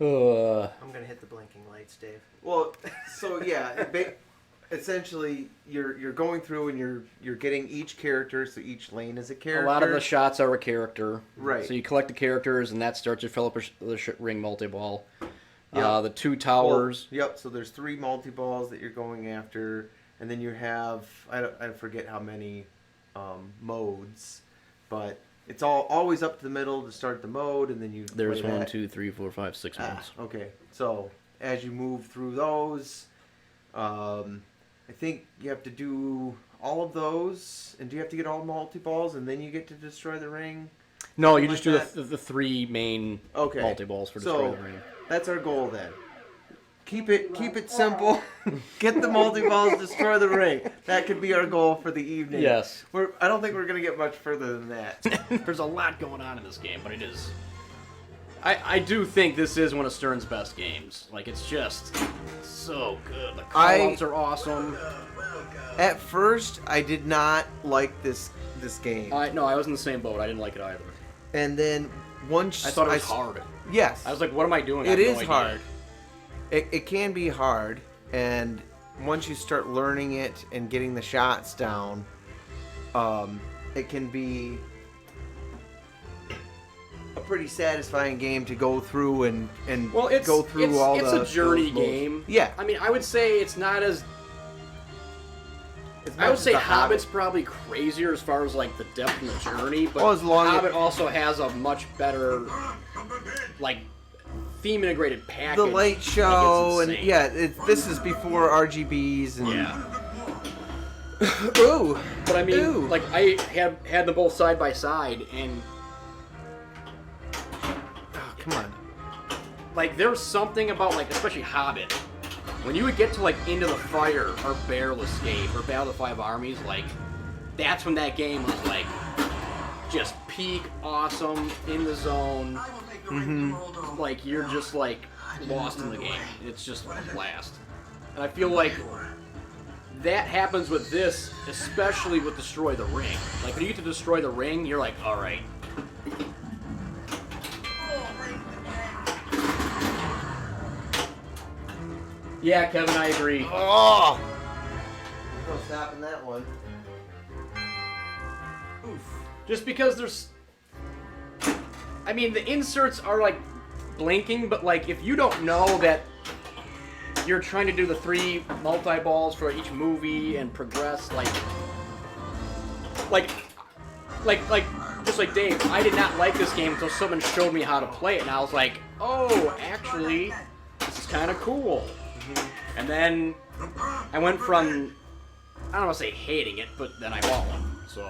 I'm gonna hit the blinking lights, Dave. Well, so yeah, essentially you're going through and you're getting each character, so each lane is a character. A lot of the shots are a character. Right. So you collect the characters, and that starts to fill up the ring multi-ball. Yep. The 2 towers. Well, yep, so there's 3 multi-balls that you're going after, and then you have, I forget how many modes, but it's always up to the middle to start the mode, and then you There's play 1, that. 2, 3, 4, 5, 6 modes. Okay, so as you move through those, I think you have to do all of those, and do you have to get all multi-balls, and then you get to destroy the ring? No, you Something just like do the 3 main multi-balls for destroy the ring. That's our goal then. Keep it simple. Get the multi-balls, destroy the ring. That could be our goal for the evening. Yes. I don't think we're going to get much further than that. There's a lot going on in this game, but it is... I do think this is one of Stern's best games. Like, it's just so good. The call-outs are awesome. At first, I did not like this game. No, I was in the same boat. I didn't like it either. And then once... I thought it was hard. Yes. I was like, what am I doing? It is hard. It can be hard, and once you start learning it and getting the shots down, it can be a pretty satisfying game to go through and go through it's a journey game. Yeah. I mean, I would say it's not as... I would say Hobbit's probably crazier as far as like the depth and the journey, but Hobbit also has a much better like theme integrated package. The light show and this is before RGBs and ooh. But I mean, like I had them both side by side, and come on, like there's something about like especially Hobbit. When you would get to, like, Into the Fire, or Barrel Escape, or Battle of the 5 Armies, like, that's when that game was, like, just peak awesome, in the zone. Mm-hmm. Like, you're just, like, lost in the game. It's just a blast. And I feel like that happens with this, especially with Destroy the Ring. Like, when you get to Destroy the Ring, you're like, alright. Yeah, Kevin, I agree. Oh! There's no stopping that one. Oof. Just because there's... I mean, the inserts are, like, blinking, but, like, if you don't know that you're trying to do the 3 multi-balls for each movie and progress, just like Dave, I did not like this game until someone showed me how to play it, and I was like, oh, actually, this is kind of cool. And then I went from, I don't want to say hating it, but then I bought one, so.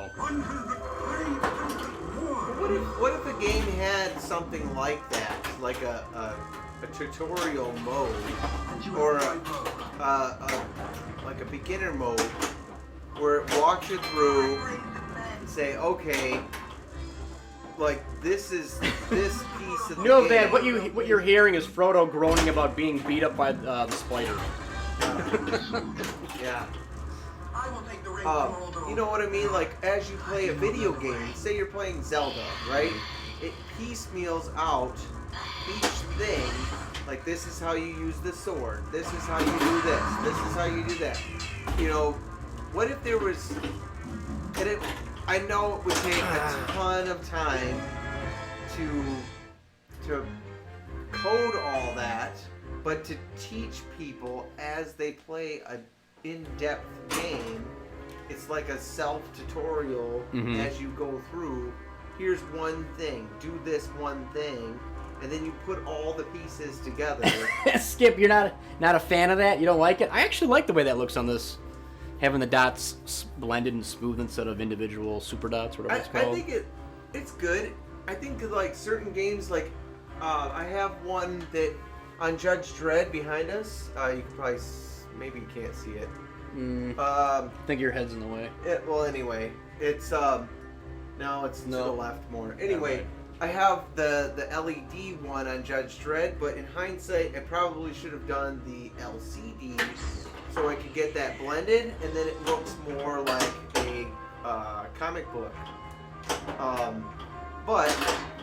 What if a game had something like that, like a tutorial mode, or like a beginner mode, where it walks you through and say, okay, like this is this piece of the No, game. Dad, what you're hearing is Frodo groaning about being beat up by the spider. Yeah. You know what I mean? Like, as you play a video game, say you're playing Zelda, right? It piecemeals out each thing. Like, this is how you use the sword. This is how you do this. This is how you do that. You know, what if there was... And I know it would take a ton of time to code all that, but to teach people as they play a in-depth game, it's like a self-tutorial as you go through. Here's one thing, do this one thing, and then you put all the pieces together. Skip, you're not a fan of that? You don't like it? I actually like the way that looks on this. Having the dots blended and smooth instead of individual super dots, whatever it's called. I think it's good. I think like certain games, like I have one that on Judge Dredd behind us. You can probably maybe you can't see it. I think your head's in the way. Well, anyway, it's no, it's to the left more. Anyway, I have the LED one on Judge Dredd, but in hindsight, I probably should have done the LCD so I could get that blended, and then it looks more like a comic book. But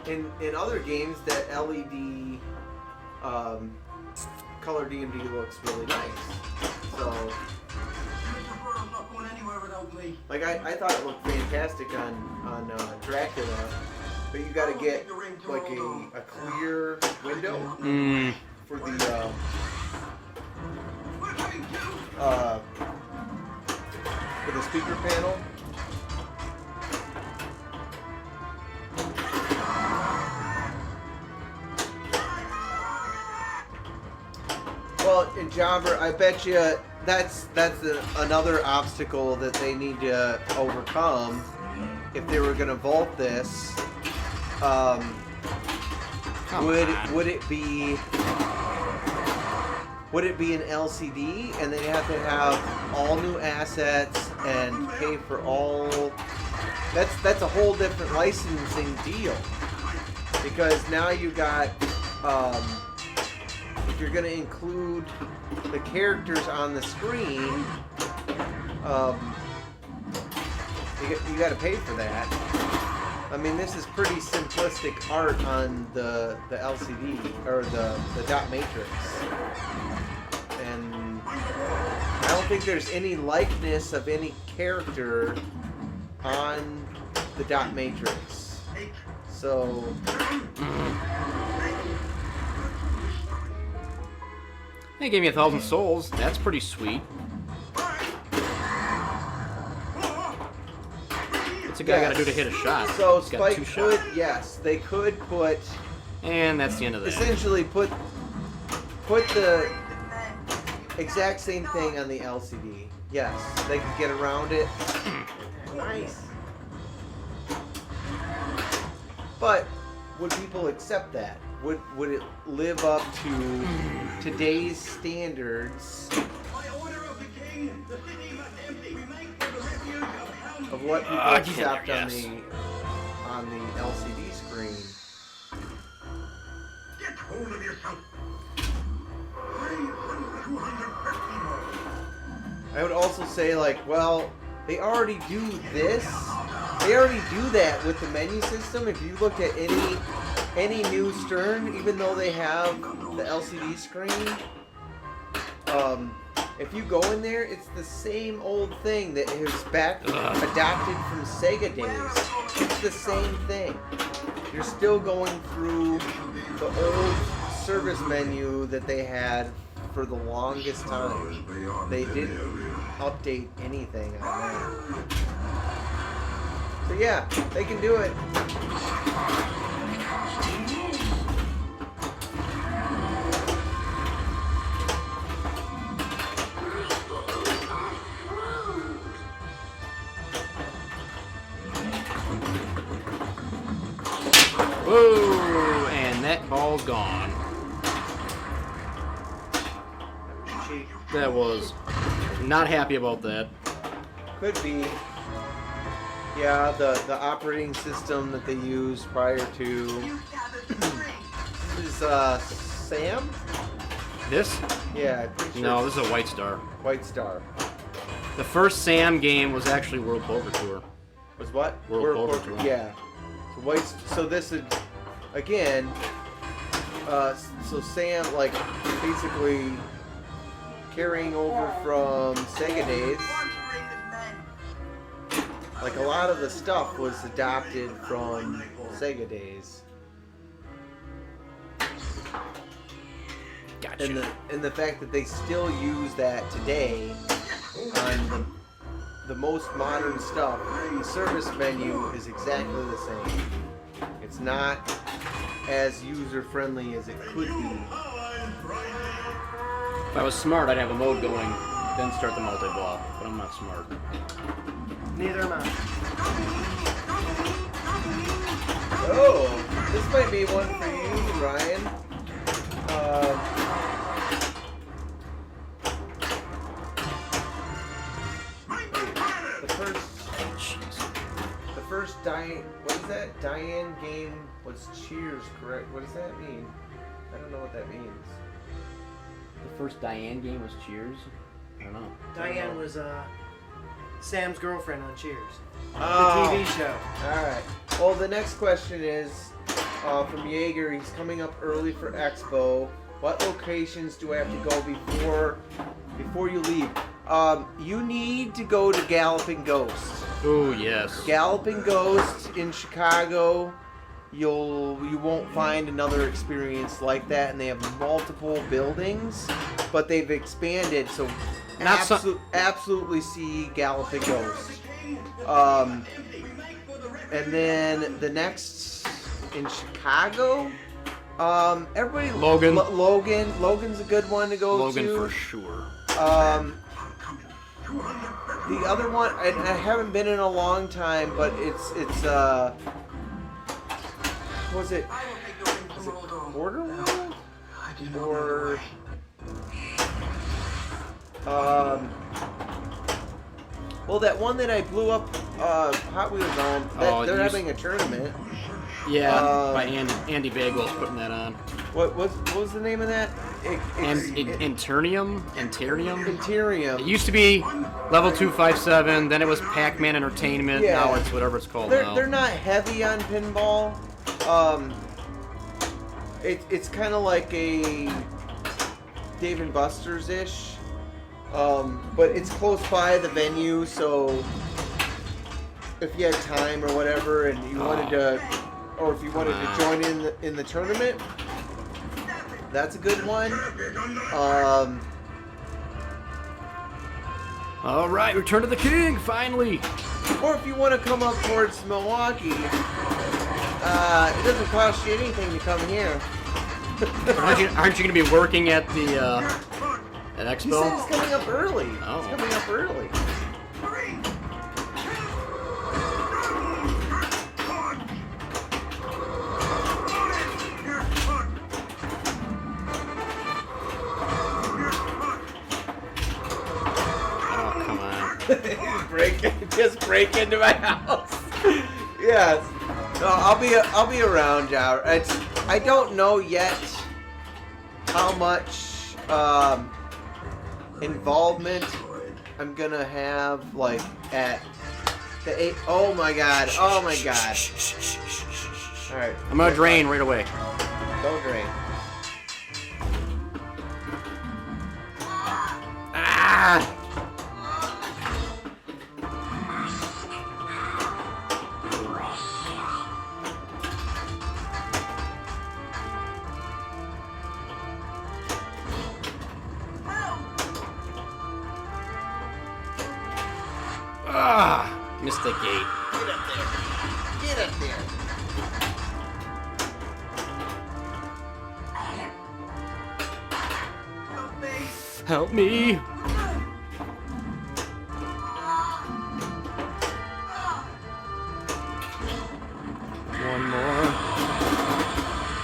in other games, that LED color DMD looks really nice. So, like I thought it looked fantastic on Dracula, but you got to get like a clear window for the speaker panel. Well, in Jobber, I bet you that's another obstacle that they need to overcome if they were going to vault this. Would it be an LCD and they have to have all new assets and pay for all? That's a whole different licensing deal, because now you got if you're going to include the characters on the screen, you got to pay for that. I mean, this is pretty simplistic art on the LCD or the dot matrix, and I don't think there's any likeness of any character on the dot matrix. So. They gave me 1,000 souls. That's pretty sweet. What's a guy got to do to hit a shot? So He's got Spike could, yes, they could put, and that's the end of that. essentially put the exact same thing on the LCD. Yes, they could get around it. Nice. But would people accept that? Would it live up to today's standards of what people accept on the LCD screen? Get hold of yourself. I would also say, like, well, they already do this. They already do that with the menu system. If you look at any new Stern, even though they have the LCD screen, if you go in there, it's the same old thing that is adapted from Sega days. It's the same thing. You're still going through the old service menu that they had for the longest time. They didn't update anything on that. So yeah, they can do it. Whoa! And that ball's gone. That was not happy about that. Could be. Yeah, the operating system that they used prior to. This is Sam? This? Yeah, I'm pretty sure. No, this is a White Star. White Star. The first Sam game was actually World Poker Tour. Was what? World Poker Tour. Yeah. So this is again. So Sam, like, basically carrying over from Sega days. Like, a lot of the stuff was adopted from Sega days. Gotcha. And the fact that they still use that today on the most modern stuff, the service menu is exactly the same. It's not as user-friendly as it could be. If I was smart, I'd have a mode going, then start the multi-ball. But I'm not smart. Neither am I. Oh, this might be one for you, Ryan. The first Diane, what is that? Diane game was Cheers, correct? What does that mean? I don't know what that means. The first Diane game was Cheers? I don't know. Diane was Sam's girlfriend on Cheers. Oh. The TV show. Alright. Well, the next question is, from Jaeger. He's coming up early for Expo. What locations do I have to go before you leave? You need to go to Galloping Ghost. Oh yes. Galloping Ghost in Chicago. You won't find another experience like that, and they have multiple buildings, but they've expanded, so absolutely see Galloping Ghost. And then the next in Chicago, everybody Logan's a good one to go to. Logan for sure. The other one, I haven't been in a long time, but it's was it Quarter World? Or well, that one that I blew up Hot Wheels on, they're having a tournament. Yeah, by Andy Bagwell's putting that on. What was the name of that? Internium? It used to be Level 257, then it was Pac-Man Entertainment, Yeah. now it's whatever it's called now. They're not heavy on pinball. It's kind of like a Dave & Buster's-ish. But it's close by the venue, so if you had time or whatever and you wanted to, or if you wanted to join in the tournament, that's a good one. All right, Return to the King, finally. Or if you want to come up towards Milwaukee, it doesn't cost you anything to come here. Aren't you going to be working at the at Expo? He said it's coming up early. Oh. It's coming up early. Just break into my house. Yes. No, I'll be around, Jar. I don't know yet how much involvement I'm gonna have, like, at the 8. Oh my god. Oh my god. All right. I'm gonna drain right away. Don't drain. Ah! Missed the gate. Get up there. Get up there. Help me. One more.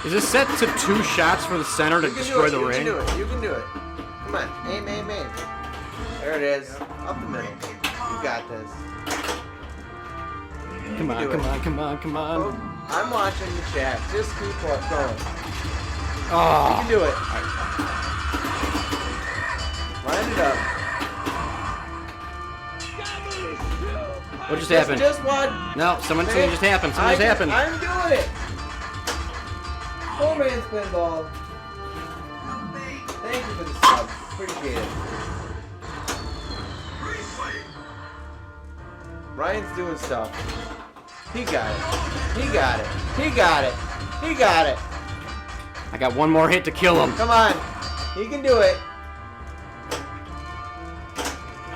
Is this set to 2 shots for the center to destroy the ring? You can do it. Come on. Aim. There it is. Up the middle. You got this. Come on. Oh, I'm watching the chat. Just keep going. Oh. You can do it. Line it up. What just happened? Just one. No, something just happened. Something just happened. I'm doing it. Full Rings Pinball. Thank you for the sub. Appreciate it. Ryan's doing stuff. He got it. I got one more hit to kill him. Come on. He can do it.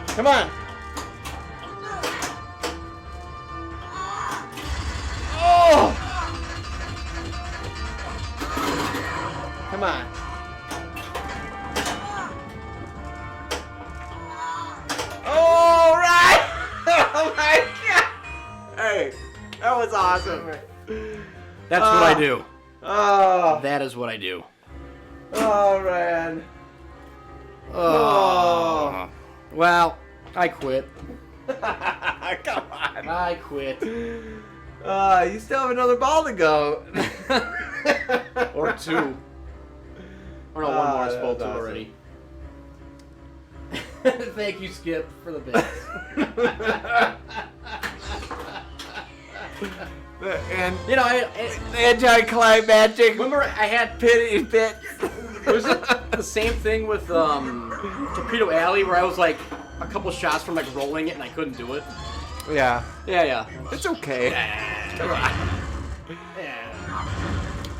Come on. Oh! Come on. All right. Oh my god. Hey, that was awesome. That's what I do. Oh. That is what I do. Oh, man. Oh. Well, I quit. Come on. I quit. You still have another ball to go. Or 2. Or no, one more I spoke to awesome. already. Thank you, Skip, for the bits. And You know, anticlimactic remember I had pity pit. was it the same thing with Torpedo Alley where I was like a couple shots from like rolling it and I couldn't do it. Yeah, Yeah. it's okay. Yeah.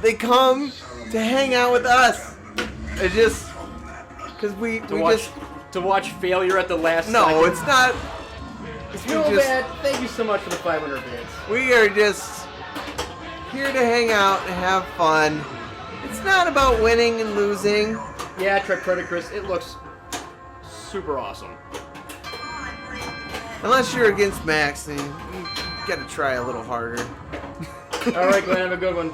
They come to hang out with us. It just because we To watch failure at the last no, second. it's not. It's Feel bad. Thank you so much for the 500 bits. We are just here to hang out and have fun. It's not about winning and losing. Yeah, Tripredacris, it looks super awesome. Unless you're against Max, then you gotta try a little harder. All right, Glenn, have a good one.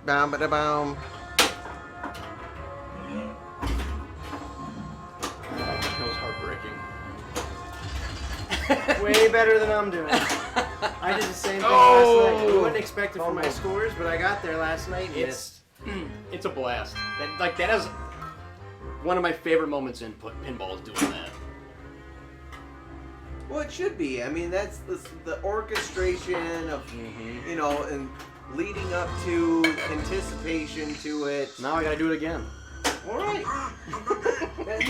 Bam, ba da bam. That was heartbreaking. Way better than I'm doing. I did the same thing last night. You wouldn't expect it from my scores, but I got there last night and missed. It's a blast. That is one of my favorite moments in pinball is doing that. Well, it should be. I mean, that's the orchestration of, you know, and leading up to anticipation to it. Now I gotta do it again. All right. And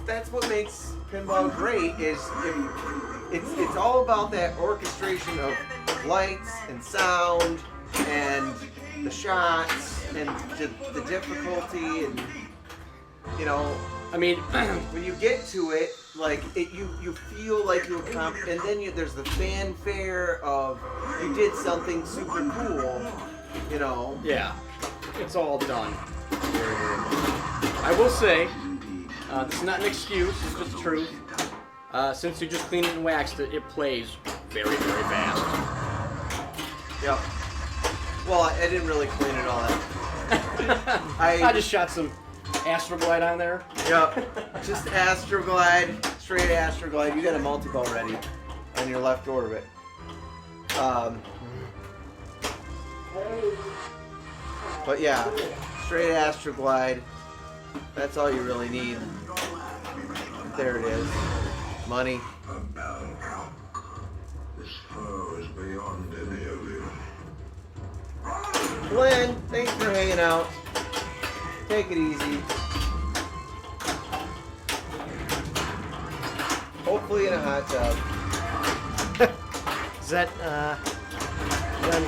that's what makes pinball great. Is it's all about that orchestration of lights and sound and the shots and the difficulty and you know. I mean, when you get to it, like you feel like you accomplished, and then there's the fanfare of you did something super cool, you know. yeah, it's all done. I will say, this is not an excuse, it's just the truth. Since you just cleaned it and waxed it, it plays very, very fast. Yep. Well, I didn't really clean it all out. I just shot some Astroglide on there. Yep. Just Astroglide, straight Astroglide. You got a multi-ball ready on your left orbit. But yeah, straight Astroglide. That's all you really need. There it is. Money. Glenn, thanks for hanging out. Take it easy. Hopefully in a hot tub. Is that done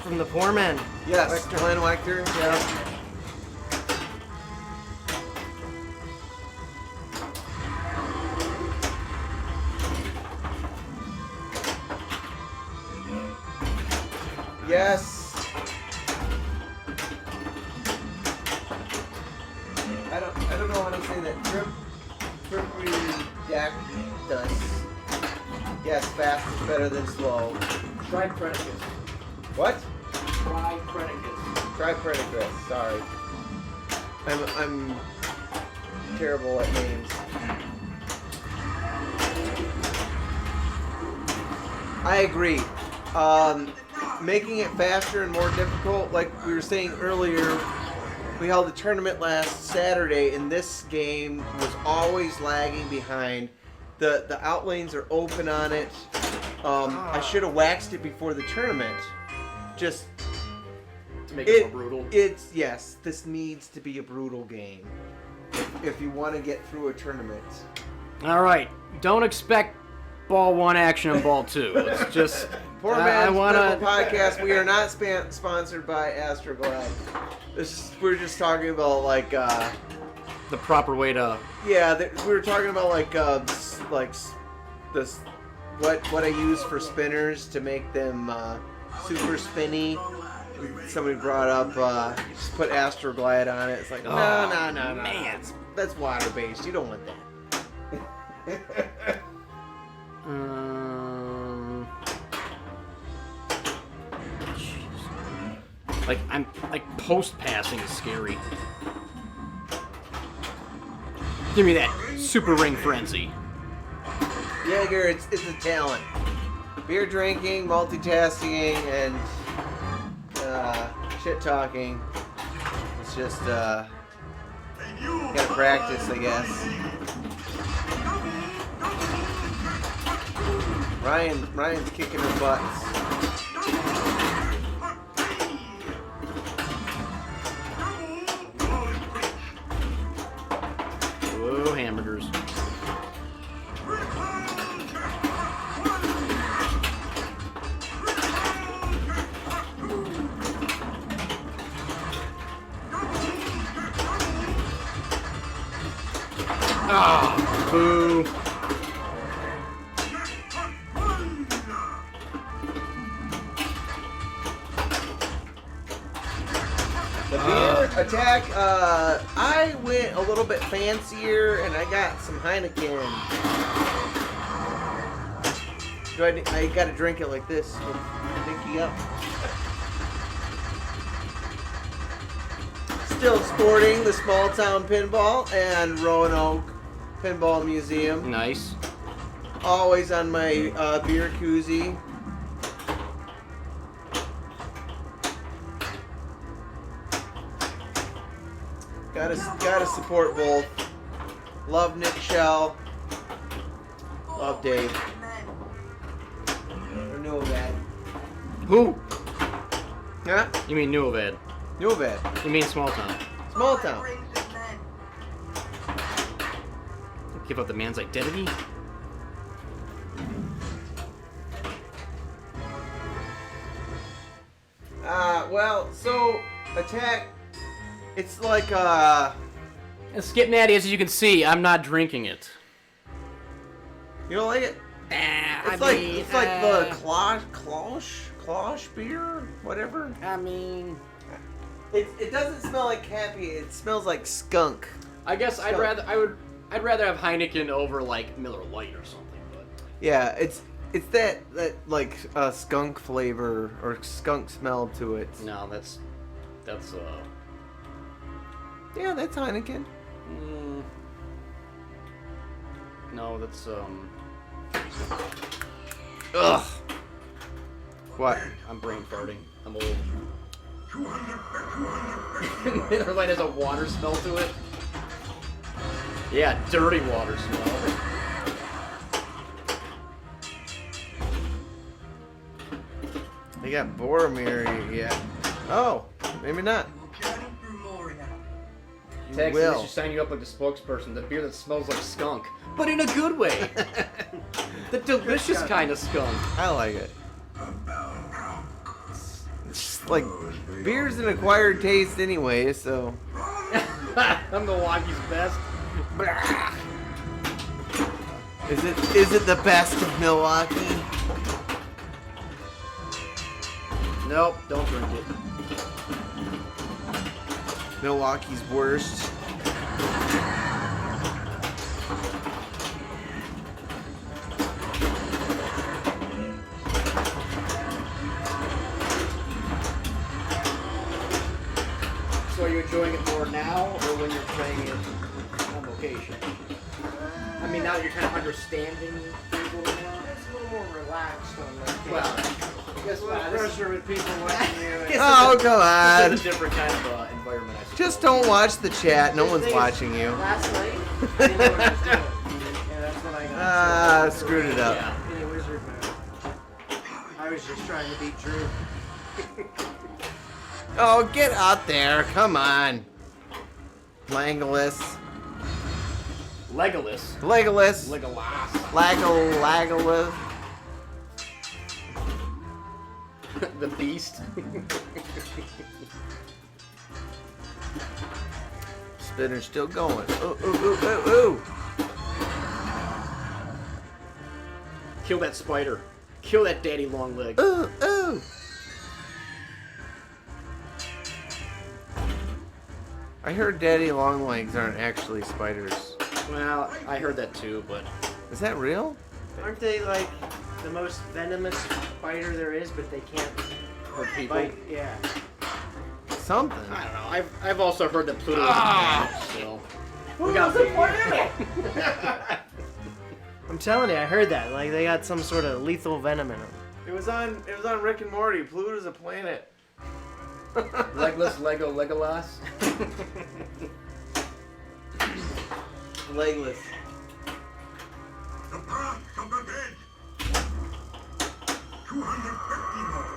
from the poor man? Yes, Wechter. Glenn Wechter. Yeah. Yes. I don't know how to say that. Tripredactus. Yes, fast is better than slow. Tripredacus. What? Tripredacus. Tripredacus. Sorry. I'm terrible at names. I agree. Making it faster and more difficult, like we were saying earlier, we held a tournament last Saturday, and this game was always lagging behind. The outlanes are open on it. I should have waxed it before the tournament. Just To make it more brutal. Yes, this needs to be a brutal game if you want to get through a tournament. All right, don't expect ball 1 action and ball 2. It's just Poor Man's Pinball Podcast. We are not sponsored by Astroglide. We're just talking about like the proper way to. yeah. We were talking about like this what I use for spinners to make them super spinny. Somebody brought up just put Astroglide on it. It's like no, man. that's water based. You don't want that. Like I'm like post passing is scary. Give me that super ring frenzy. Jaeger, it's a talent. Beer drinking, multitasking, and shit talking. just gotta practice, I guess. Ryan's kicking her butts. Whoa, hamburgers. Ah, boo. The beer attack, I went a little bit fancier and I got some Heineken. I gotta drink it like this with Dinky up. Still sporting the Small Town Pinball and Roanoke Pinball Museum. Nice. Always on my beer koozie. Gotta support both. Love Nick Shell. Love Dave. Or Novad. Who? Huh? You mean Nuovad? Novad. You mean Small Town? Small Town. Give up the man's identity? Well, so attack. It's like As getting at is, as you can see, I'm not drinking it. you don't like it? It's like the Klosh beer, whatever. I mean, It doesn't smell like cappy. It smells like skunk. I guess Skunk. I'd rather have Heineken over like Miller Lite or something. But Yeah, it's that like skunk flavor or skunk smell to it. no, that's Yeah, that's Heineken. no, that's Ugh. What? I'm brain farting. I'm old. Miller Lite has a water smell to it. Yeah, dirty water smell. They got Boromir. Yeah. Oh, maybe not. Texas will. should sign you up like the spokesperson. The beer that smells like skunk, but in a good way. The delicious kind of skunk. I like it. It's just like beer's an acquired taste anyway, so. I'm Milwaukee's best. Is it the best of Milwaukee? Nope, don't drink it. Milwaukee's worst. So are you enjoying it more now, or when you're playing it on location? I mean, now that you're kind of understanding things a little more. It's a little more relaxed on location. Well, Guess what? Pressure with people watching you. Oh, come on. It's a different kind of environment, I suppose. Just don't watch the chat. No one's Thing is, watching you. Last night, I didn't know what I was doing. Yeah, that's what I got. Ah, screwed it up. Yeah. Any wizard move. I was just trying to beat Drew. Oh, get out there. Come on. Legolas. Legolas. Legolas. Legolas. Legolas. The beast. Spinner's still going. Ooh, ooh, ooh, ooh, ooh. Kill that spider. Kill that daddy long leg. Ooh, ooh. I heard daddy long legs aren't actually spiders. Well, I heard that too, but Is that real? Aren't they like the most venomous spider there is, but they can't for people. bite? Yeah. Something. I don't know. I've also heard that Pluto is a planet, so Who got was a the- planet? I'm telling you, I heard that. Like they got some sort of lethal venom in them. It was on Rick and Morty. Pluto's a planet. Legless Lego Legolas. Legless. The path of the dead. 250 more.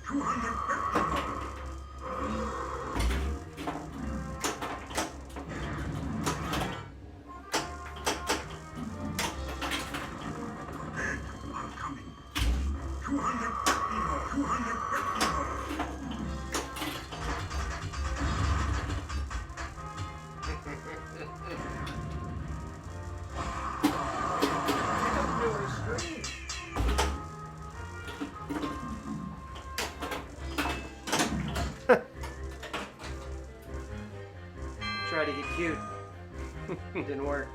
250 more. Dead are coming. 250 more. 250 more. Try to get cute. Didn't work.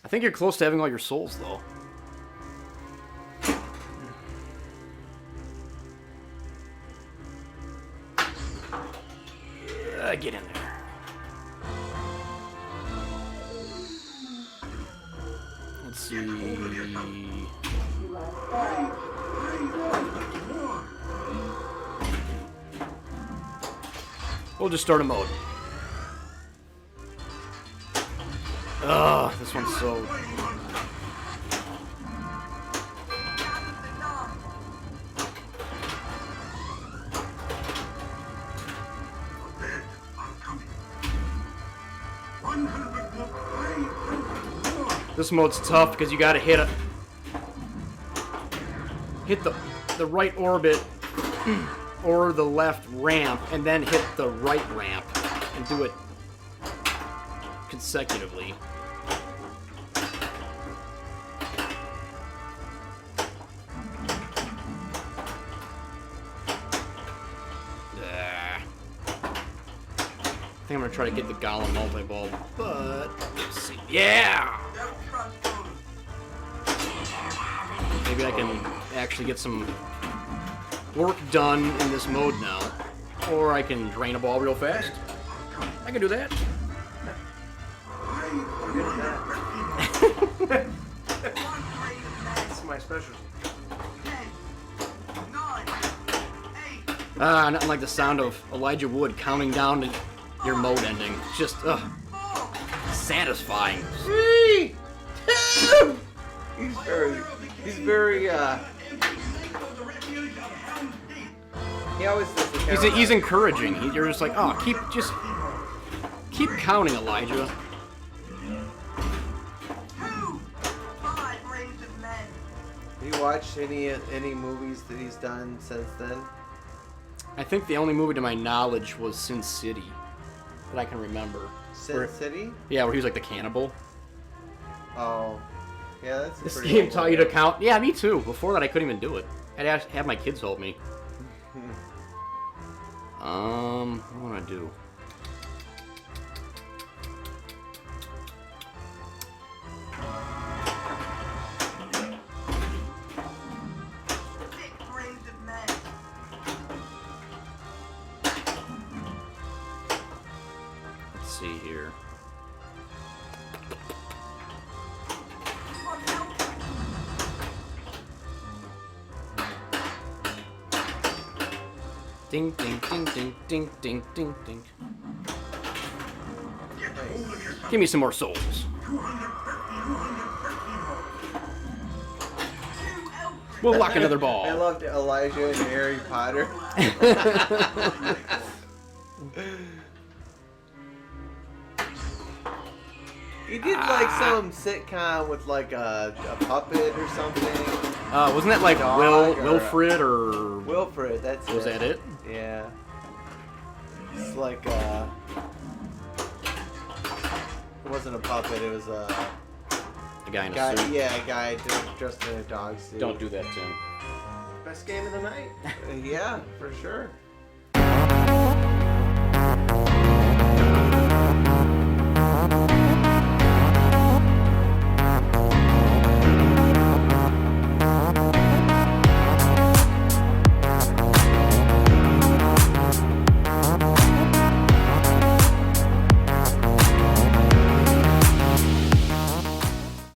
I think you're close to having all your souls, though. Get in there. Let's see. We'll just start a mode. Ugh, this one's so... This mode's tough because you gotta hit the right orbit or the left ramp and then hit the right ramp and do it consecutively. I think I'm gonna try to get the Golem multi-ball, but let's see. Yeah! Maybe I can actually get some work done in this mode now. Or I can drain a ball real fast. I can do that. That's my specialty. Nothing like the sound of Elijah Wood counting down to your mode ending. It's just, satisfying. 3, 2. He's very, he always does the count. He's encouraging. You're just like, oh, keep counting, Elijah. 5 rings of men. Have you watched any movies that he's done since then? I think the only movie to my knowledge was Sin City that I can remember. Sin City? Yeah, where he was like the cannibal. Oh. Yeah, that's a This pretty game old taught you to count. Yeah, me too. Before that, I couldn't even do it. I'd have my kids help me. What do I do? Let's see here. Ding, ding, ding, ding, ding, ding, ding, ding. Give me some more souls. We'll lock another ball. I loved Elijah and Harry Potter. He did like some sitcom with like a puppet or something. Wasn't that like Dog or- Wilfred or... Wilfred, that's Was it. that it? Yeah. It's like it wasn't a puppet, it was a The guy in a guy. suit. Yeah, a guy dressed in a dog suit. Don't do that, Tim. Best game of the night. Yeah, for sure.